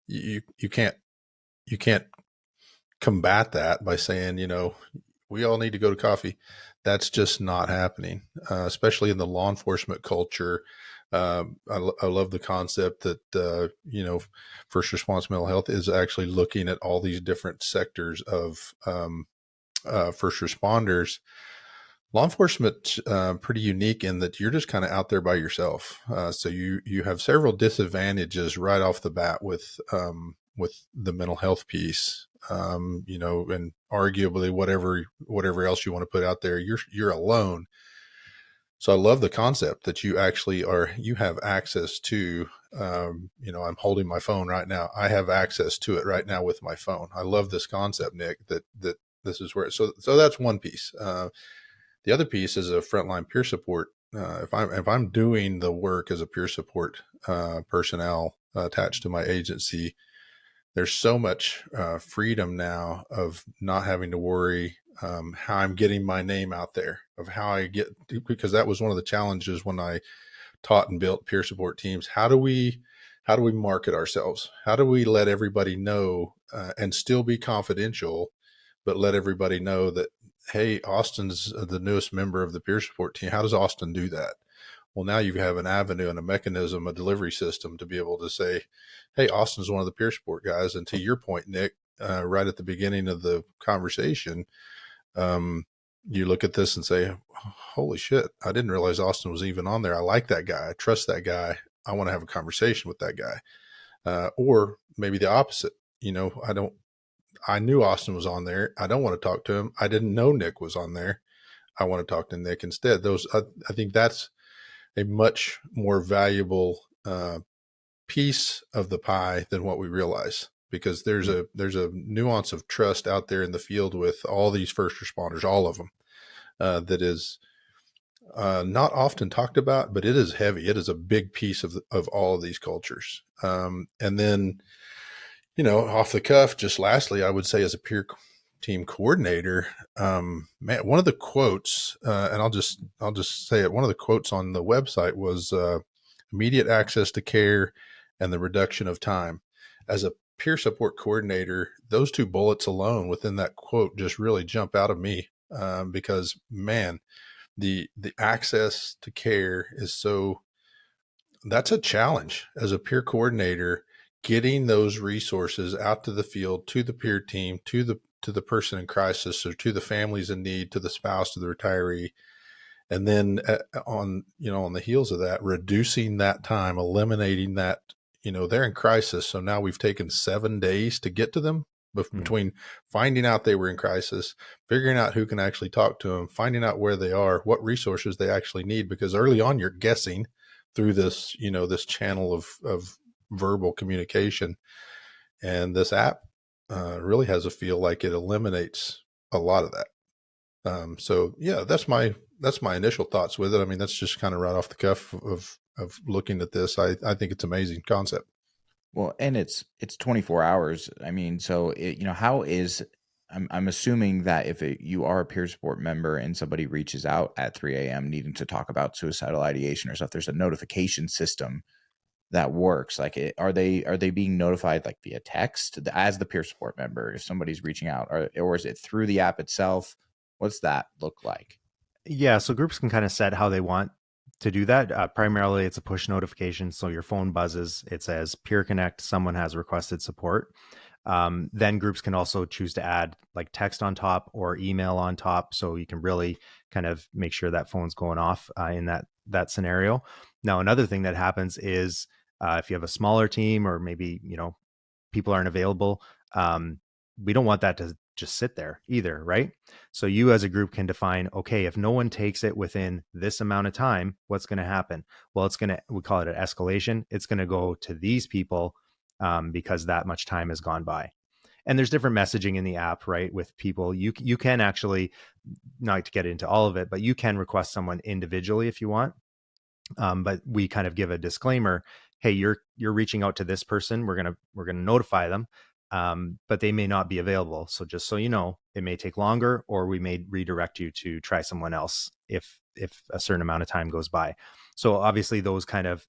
you can't combat that by saying, we all need to go to coffee. That's just not happening, especially in the law enforcement culture. I love the concept that, first response mental health is actually looking at all these different sectors of first responders. Law enforcement, pretty unique in that you're just kind of out there by yourself. So you have several disadvantages right off the bat with the mental health piece. And arguably whatever else you want to put out there, you're alone. So I love the concept that you actually you have access to, I'm holding my phone right now. I have access to it right now with my phone. I love this concept, Nick, that this is where, so that's one piece. The other piece is a frontline peer support. If I'm doing the work as a peer support personnel attached to my agency, there's so much freedom now of not having to worry how I'm getting my name out there, of how I get, because that was one of the challenges when I taught and built peer support teams. How do we market ourselves? How do we let everybody know and still be confidential, but let everybody know that, hey, Austin's the newest member of the peer support team. How does Austin do that? Well, now you have an avenue and a mechanism, a delivery system to be able to say, hey, Austin's one of the peer support guys. And to your point, Nick, right at the beginning of the conversation, you look at this and say, holy shit, I didn't realize Austin was even on there. I like that guy. I trust that guy. I want to have a conversation with that guy. Or maybe the opposite. I knew Austin was on there. I don't want to talk to him. I didn't know Nick was on there. I want to talk to Nick instead. I think that's a much more valuable piece of the pie than what we realize, because there's a nuance of trust out there in the field with all these first responders, all of them, that is not often talked about, but it is heavy. It is a big piece of all of these cultures. And then, off the cuff, just lastly, I would say as a peer team coordinator, man, one of the quotes, and I'll just say it. One of the quotes on the website was immediate access to care and the reduction of time. As a peer support coordinator, those two bullets alone within that quote just really jump out of me, because man, the access to care that's a challenge as a peer coordinator, getting those resources out to the field, to the peer team, to the person in crisis, or to the families in need, to the spouse, to the retiree. And then on the heels of that, reducing that time, eliminating that, they're in crisis. So now we've taken 7 days to get to them between finding out they were in crisis, figuring out who can actually talk to them, finding out where they are, what resources they actually need. Because early on you're guessing through this, this channel of verbal communication. And this app really has a feel like it eliminates a lot of that. So yeah, that's my initial thoughts with it. I mean, that's just kind of right off the cuff of looking at this. I think it's an amazing concept. Well, and it's 24 hours. I mean, so how is, I'm assuming that if you are a peer support member and somebody reaches out at 3 a.m. needing to talk about suicidal ideation or stuff, there's a notification system that works. Like, are they being notified like via text as the peer support member if somebody's reaching out, or is it through the app itself? What's that look like? Yeah, so groups can kind of set how they want to do that. Primarily, it's a push notification. So your phone buzzes, it says PeerConnect, someone has requested support. Then groups can also choose to add like text on top or email on top. So you can really kind of make sure that phone's going off in that scenario. Now, another thing that happens is if you have a smaller team, or maybe, people aren't available, we don't want that to just sit there either, right? So you as a group can define, okay, if no one takes it within this amount of time, what's going to happen? Well, we call it an escalation. It's going to go to these people because that much time has gone by. And there's different messaging in the app, right? With people, you can actually, not to get into all of it, but you can request someone individually if you want. But we kind of give a disclaimer. Hey, you're reaching out to this person. We're gonna notify them, but they may not be available. So just so you know, it may take longer, or we may redirect you to try someone else if a certain amount of time goes by. So obviously, those kind of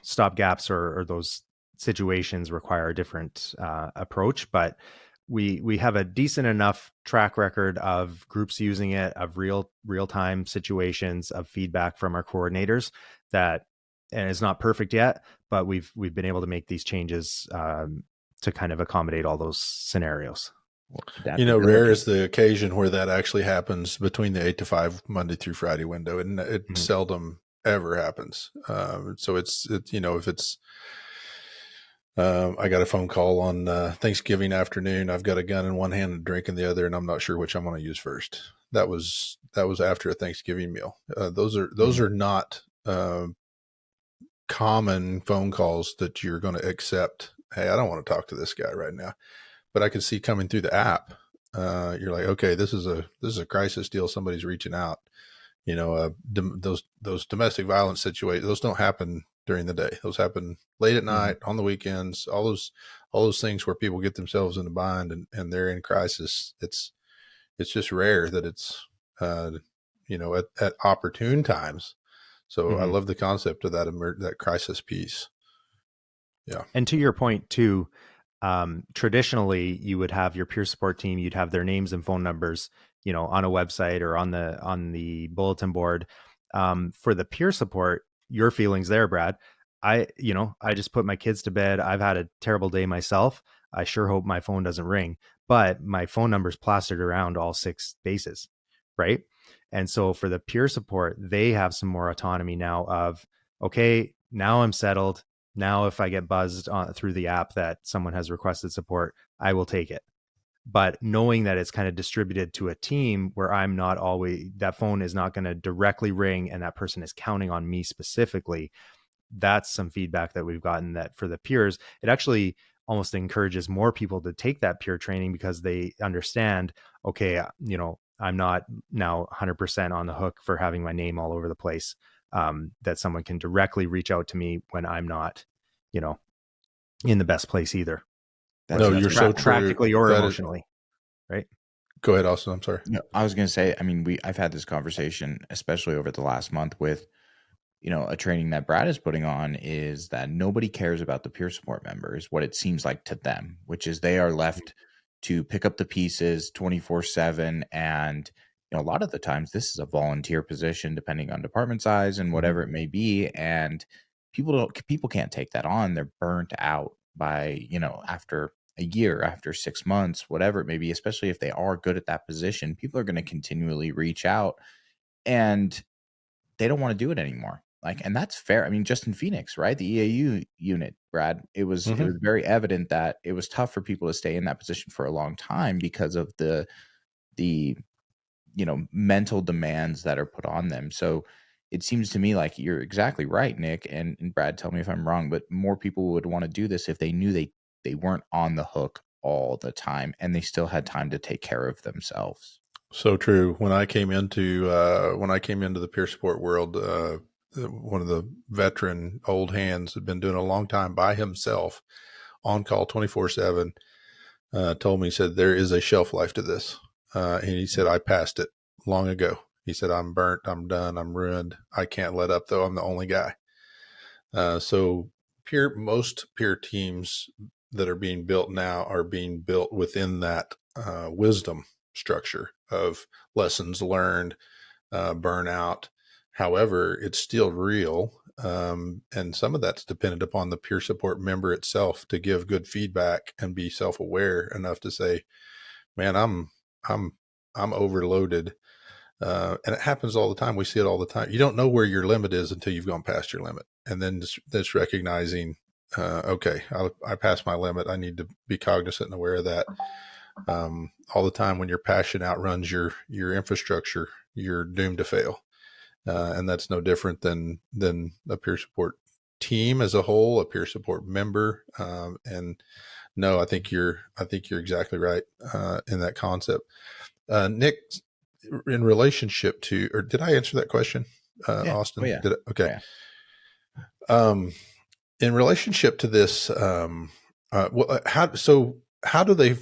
stop gaps or those situations require a different approach, but we have a decent enough track record of groups using it, of real-time situations, of feedback from our coordinators, that, and it's not perfect yet, but we've been able to make these changes to kind of accommodate all those scenarios. Rare is the occasion where that actually happens between the 8 to 5 Monday through Friday window, and it seldom ever happens. So it's if it's I got a phone call on Thanksgiving afternoon. I've got a gun in one hand and a drink in the other, and I'm not sure which I'm going to use first. That was after a Thanksgiving meal. Those are not common phone calls that you're going to accept. Hey, I don't want to talk to this guy right now, but I can see coming through the app. You're like, okay, this is a crisis deal. Somebody's reaching out. Those domestic violence situations, those don't happen during the day. Those happen late at night, on the weekends, all those things where people get themselves in a bind and they're in crisis. It's just rare that it's, at opportune times. So I love the concept of that crisis piece. Yeah. And to your point too, Traditionally, you would have your peer support team, you'd have their names and phone numbers, on a website or on the bulletin board. For the peer support, your feelings there, Brad. I just put my kids to bed. I've had a terrible day myself. I sure hope my phone doesn't ring, but my phone number's plastered around all 6 bases, right? And so for the peer support, they have some more autonomy now of, okay, now I'm settled. Now, if I get buzzed through the app that someone has requested support, I will take it. But knowing that it's kind of distributed to a team where I'm not always, that phone is not going to directly ring and that person is counting on me specifically, that's some feedback that we've gotten, that for the peers, it actually almost encourages more people to take that peer training because they understand, okay, I'm not now 100% on the hook for having my name all over the place. That someone can directly reach out to me when I'm not, in the best place either. That's You're so true. Practically or emotionally, right? Go ahead, Austin. I'm sorry. No, I was going to say, I mean, I've had this conversation, especially over the last month with, a training that Brad is putting on, is that nobody cares about the peer support members, what it seems like to them, which is they are left to pick up the pieces 24/7. And, a lot of the times this is a volunteer position, depending on department size and whatever it may be. And people can't take that on. They're burnt out by, after a year, after 6 months, whatever it may be, especially if they are good at that position, people are going to continually reach out and they don't want to do it anymore. And that's fair. I mean, just in Phoenix, right? The EAU unit, Brad, it was very evident that it was tough for people to stay in that position for a long time because of the mental demands that are put on them. So it seems to me like you're exactly right, Nick, and Brad, tell me if I'm wrong, but more people would want to do this if they knew they weren't on the hook all the time and they still had time to take care of themselves. So true. When I came into the peer support world, one of the veteran old hands had been doing a long time by himself, on call 24/7. Told me, he said, there is a shelf life to this, and he said, I passed it long ago. He said, I'm burnt, I'm done, I'm ruined. I can't let up though. I'm the only guy. So most peer teams that are being built now are being built within that wisdom structure of lessons learned, burnout. However, it's still real. And some of that's dependent upon the peer support member itself to give good feedback and be self-aware enough to say, man, I'm overloaded. And it happens all the time. We see it all the time. You don't know where your limit is until you've gone past your limit. And then this recognizing, okay, I passed my limit. I need to be cognizant and aware of that. All the time, when your passion outruns your infrastructure, you're doomed to fail. And that's no different than a peer support team as a whole, a peer support member. And no, I think you're exactly right in that concept. Nick, in relationship to, or did I answer that question, Yeah. Austin? Oh, yeah. Did I? Okay. Oh, yeah. In relationship to this, how do they,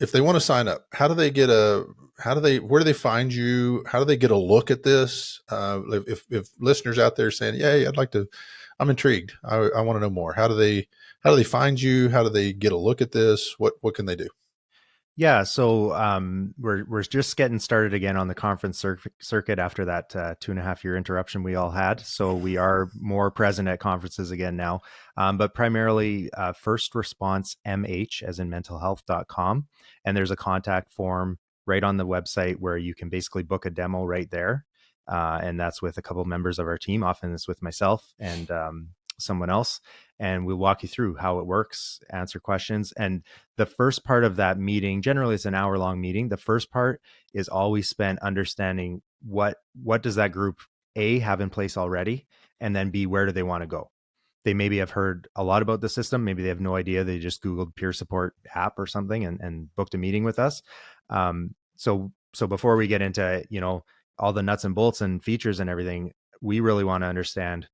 if they want to sign up, where do they find you? How do they get a look at this? If listeners out there saying, yeah, I'm intrigued. I want to know more. How do they find you? How do they get a look at this? What can they do? Yeah, so we're just getting started again on the conference circuit after that 2.5-year interruption we all had. So we are more present at conferences again now, but primarily first response MH as in mentalhealth.com. And there's a contact form right on the website where you can basically book a demo right there. And that's with a couple members of our team. Often it's with myself and someone else, and we'll walk you through how it works, answer questions. And the first part of that meeting, generally it's an hour-long meeting. The first part is always spent understanding what does that group A have in place already, and then B, where do they want to go? They maybe have heard a lot about the system. Maybe they have no idea. They just Googled peer support app or something and booked a meeting with us. So before we get into, all the nuts and bolts and features and everything, we really want to understand,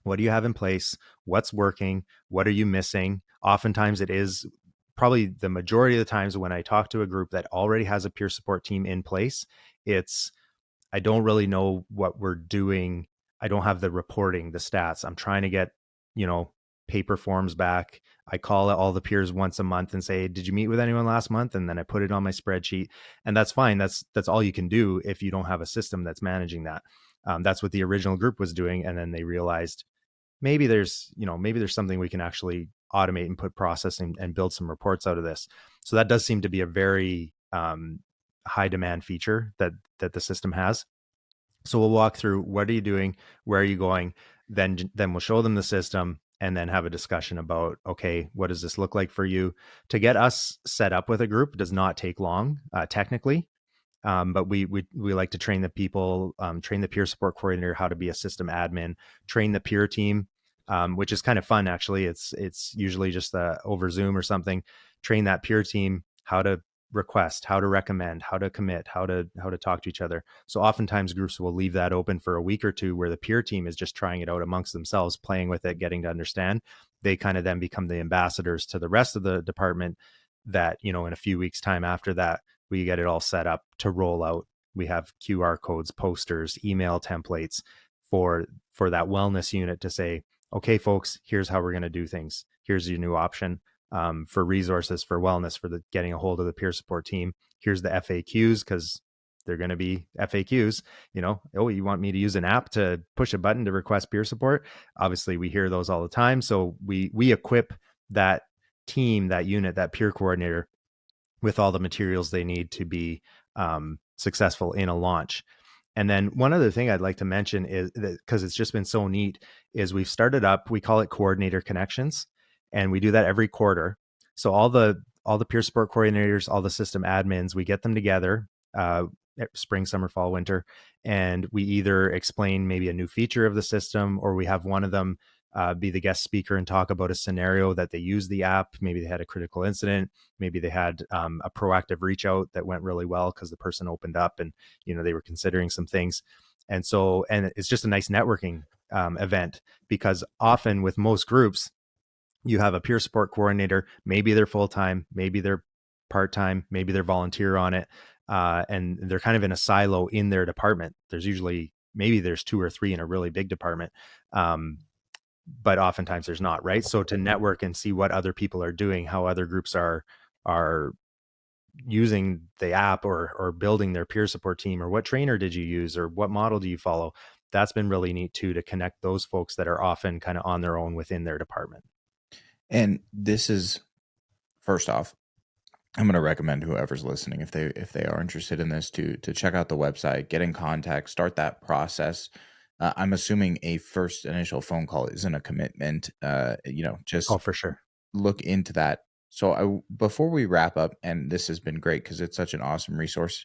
what do you have in place? What's working? What are you missing? Oftentimes it is, probably the majority of the times when I talk to a group that already has a peer support team in place, it's, I don't really know what we're doing. I don't have the reporting, the stats. I'm trying to get, paper forms back. I call all the peers once a month and say, did you meet with anyone last month? And then I put it on my spreadsheet, and that's fine. That's all you can do if you don't have a system that's managing that. That's what the original group was doing. And then they realized maybe there's something we can actually automate and put process and build some reports out of this. So that does seem to be a very high demand feature that the system has. So we'll walk through, what are you doing? Where are you going? Then we'll show them the system and then have a discussion about, okay, what does this look like for you? To get us set up with a group does not take long, technically. But we like to train the people, train the peer support coordinator how to be a system admin, train the peer team, which is kind of fun, actually. It's usually just over Zoom or something. Train that peer team how to request, how to recommend, how to commit, how to talk to each other. So oftentimes groups will leave that open for a week or two where the peer team is just trying it out amongst themselves, playing with it, getting to understand. They kind of then become the ambassadors to the rest of the department that, in a few weeks' time after that, we get it all set up to roll out. We have QR codes, posters, email templates for that wellness unit to say, okay, folks, here's how we're going to do things. Here's your new option. For resources for wellness, for getting a hold of the peer support team. Here's the FAQs, because they're going to be FAQs. Oh, you want me to use an app to push a button to request peer support? Obviously, we hear those all the time. So we equip that team, that unit, that peer coordinator with all the materials they need to be successful in a launch. And then one other thing I'd like to mention is that, because it's just been so neat, is we've started up, we call it coordinator connections. And we do that every quarter. So all the peer support coordinators, all the system admins, we get them together, spring, summer, fall, winter, and we either explain maybe a new feature of the system, or we have one of them be the guest speaker and talk about a scenario that they use the app. Maybe they had a critical incident. Maybe they had a proactive reach out that went really well because the person opened up and, they were considering some things. And it's just a nice networking event, because often with most groups, you have a peer support coordinator, maybe they're full-time, maybe they're part-time, maybe they're volunteer on it. And they're kind of in a silo in their department. Maybe there's 2 or 3 in a really big department. But oftentimes there's not, right? So to network and see what other people are doing, how other groups are using the app or building their peer support team, or what trainer did you use, or what model do you follow? That's been really neat too, to connect those folks that are often kind of on their own within their department. And this is, first off, I'm going to recommend whoever's listening, if they are interested in this, to check out the website, get in contact, start that process. I'm assuming a first initial phone call isn't a commitment. Just for sure, look into that. So before we wrap up, and this has been great because it's such an awesome resource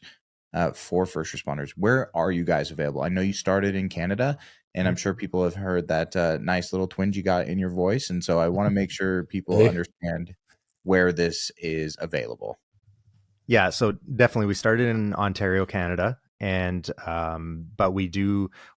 for first responders. Where are you guys available? I know you started in Canada, and I'm sure people have heard that nice little twinge you got in your voice. And so I want to make sure people understand where this is available. Yeah, so definitely we started in Ontario, Canada, and but we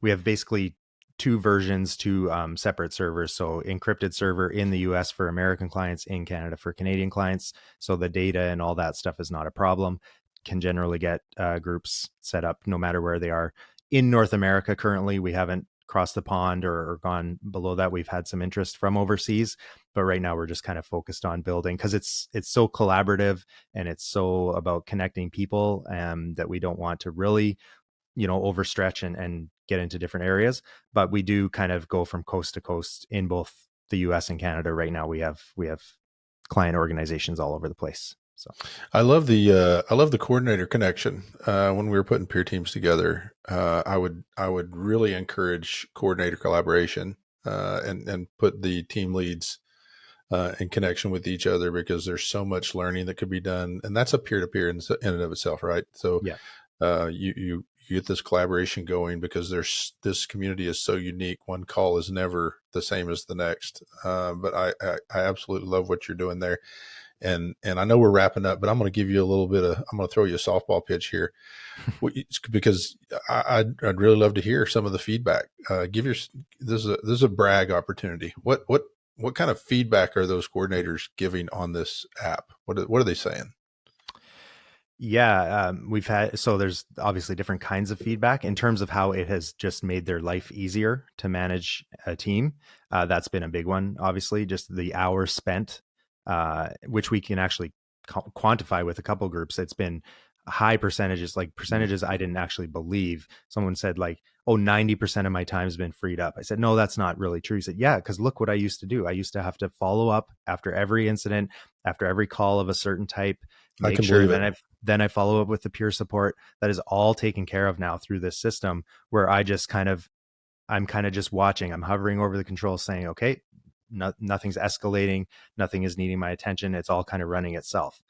have basically 2 versions, 2 separate servers. So encrypted server in the US for American clients, in Canada for Canadian clients. So the data and all that stuff is not a problem. Can generally get groups set up no matter where they are. In North America currently, we haven't crossed the pond or gone below that. We've had some interest from overseas, but right now we're just kind of focused on building, because it's so collaborative and it's so about connecting people that we don't want to really overstretch and get into different areas. But we do kind of go from coast to coast in both the US and Canada. Right now we have client organizations all over the place. So I love the coordinator connection. When we were putting peer teams together, I would really encourage coordinator collaboration and put the team leads in connection with each other, because there's so much learning that could be done, and that's a peer-to-peer in and of itself, right? So yeah, you get this collaboration going, because this community is so unique. One call is never the same as the next. But I absolutely love what you're doing there. And I know we're wrapping up, but I'm going to give you I'm going to throw you a softball pitch here, because I'd really love to hear some of the feedback. This is a brag opportunity. What kind of feedback are those coordinators giving on this app? What are they saying? Yeah, we've had, so there's obviously different kinds of feedback in terms of how it has just made their life easier to manage a team. That's been a big one, obviously, just the hours spent, which we can actually quantify with a couple groups. It's been high percentages, like percentages I didn't actually believe. Someone said like, oh, 90% of my time has been freed up. I said, no, that's not really true. He said, yeah, because look what I used to do. I used to have to follow up after every incident, after every call of a certain type, I make can sure, believe and it. then I follow up with the peer support. That is all taken care of now through this system, where I'm kind of just watching. I'm hovering over the controls saying, okay, nothing's escalating. Nothing is needing my attention. It's all kind of running itself.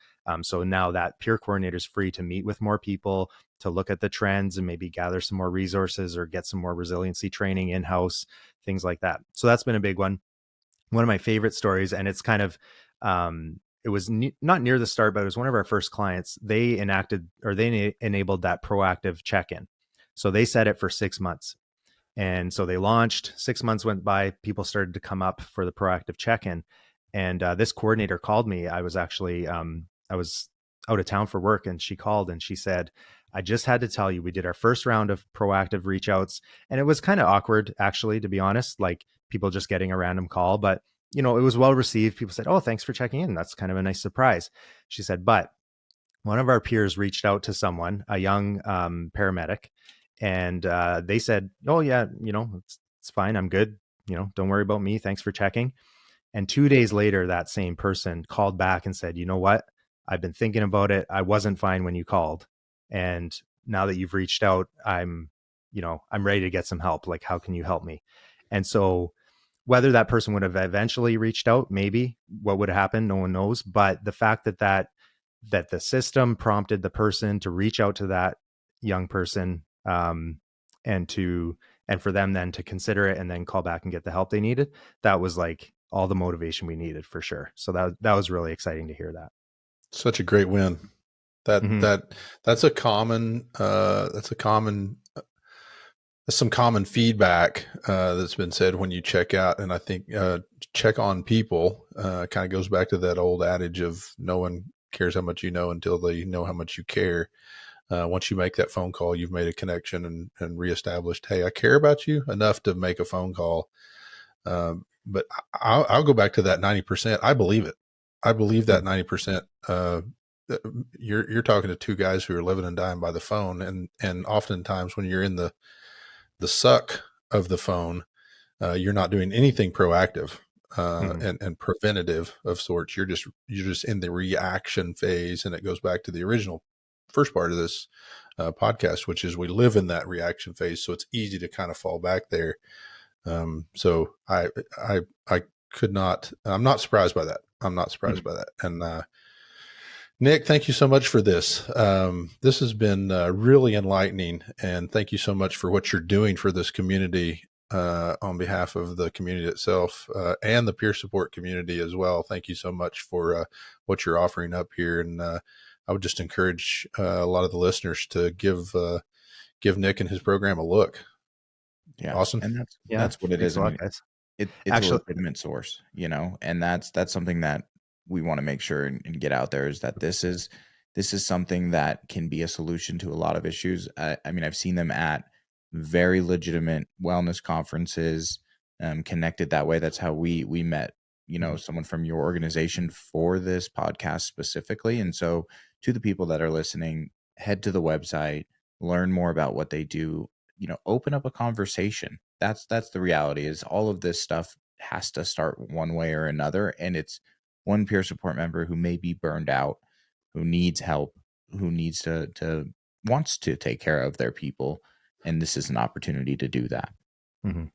So now that peer coordinator is free to meet with more people, to look at the trends and maybe gather some more resources or get some more resiliency training in-house, things like that. So that's been a big one. One of my favorite stories, and it's kind of, it was not near the start, but it was one of our first clients. They enabled that proactive check-in. So they set it for 6 months. And so they launched, 6 months went by, people started to come up for the proactive check-in. And this coordinator called me. I was actually, I was out of town for work, and she called and she said, I just had to tell you, we did our first round of proactive reach outs, and it was kind of awkward, actually, to be honest, like people just getting a random call, but it was well received. People said, oh, thanks for checking in. That's kind of a nice surprise. She said, but one of our peers reached out to someone, a young paramedic, and they said, oh yeah, it's fine, I'm good, don't worry about me, thanks for checking. And 2 days later, that same person called back and said, you know what, I've been thinking about it, I wasn't fine when you called, and now that you've reached out, I'm ready to get some help, like how can you help me? And so whether that person would have eventually reached out, maybe what would have happened, no one knows. But the fact that the system prompted the person to reach out to that young person, and for them then to consider it and then call back and get the help they needed, that was like all the motivation we needed, for sure. So that was really exciting to hear that. Such a great win. That Mhm. that's a common some common feedback that's been said when you check out, and I think check on people kind of goes back to that old adage of no one cares how much you know until they know how much you care. Once you make that phone call, you've made a connection and reestablished, hey, I care about you enough to make a phone call. But I'll go back to that 90%. I believe it. I believe that 90%. You're talking to two guys who are living and dying by the phone, and oftentimes when you're in the suck of the phone, you're not doing anything proactive and preventative of sorts. You're just in the reaction phase, and it goes back to the original first part of this podcast, which is we live in that reaction phase, so it's easy to kind of fall back there. So I could not. I'm not surprised by that. I'm not surprised by that. And Nick, thank you so much for this. This has been really enlightening, and thank you so much for what you're doing for this community on behalf of the community itself and the peer support community as well. Thank you so much for what you're offering up here, and I would just encourage a lot of the listeners to give Nick and his program a look. Yeah. Awesome. And Yeah, that's what it thanks is. a I lot, mean, guys. it's Actually, a legitimate source, and that's something that we want to make sure and get out there, is that this is something that can be a solution to a lot of issues. I mean, I've seen them at very legitimate wellness conferences, connected that way. That's how we met, someone from your organization for this podcast specifically. And so to the people that are listening, head to the website, learn more about what they do, open up a conversation. That's the reality, is all of this stuff has to start one way or another. And it's one peer support member who may be burned out, who needs help, who needs to wants to take care of their people. And this is an opportunity to do that. Mhm.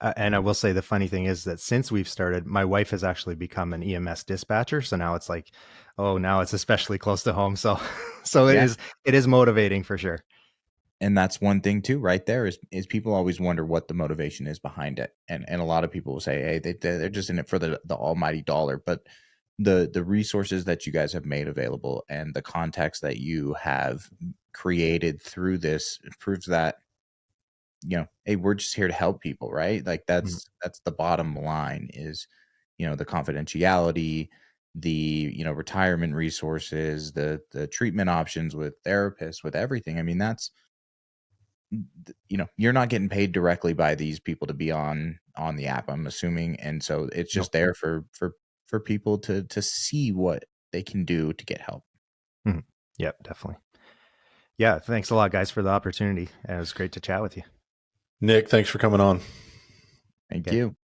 And I will say the funny thing is that since we've started, my wife has actually become an EMS dispatcher. So now it's like, oh, now it's especially close to home. So, so Yeah. it is motivating for sure. And that's one thing too, right there, is people always wonder what the motivation is behind it. And a lot of people will say, hey, they're just in it for the almighty dollar. But the resources that you guys have made available and the context that you have created through this proves that, hey, we're just here to help people, right? Like that's the bottom line, is, the confidentiality, the retirement resources, the treatment options with therapists, with everything. I mean, that's you're not getting paid directly by these people to be on the app, I'm assuming, and so it's just there for people to see what they can do to get help. Mhm. Yep, definitely. Yeah, thanks a lot, guys, for the opportunity. It was great to chat with you. Nick, thanks for coming on. Thank Okay. you.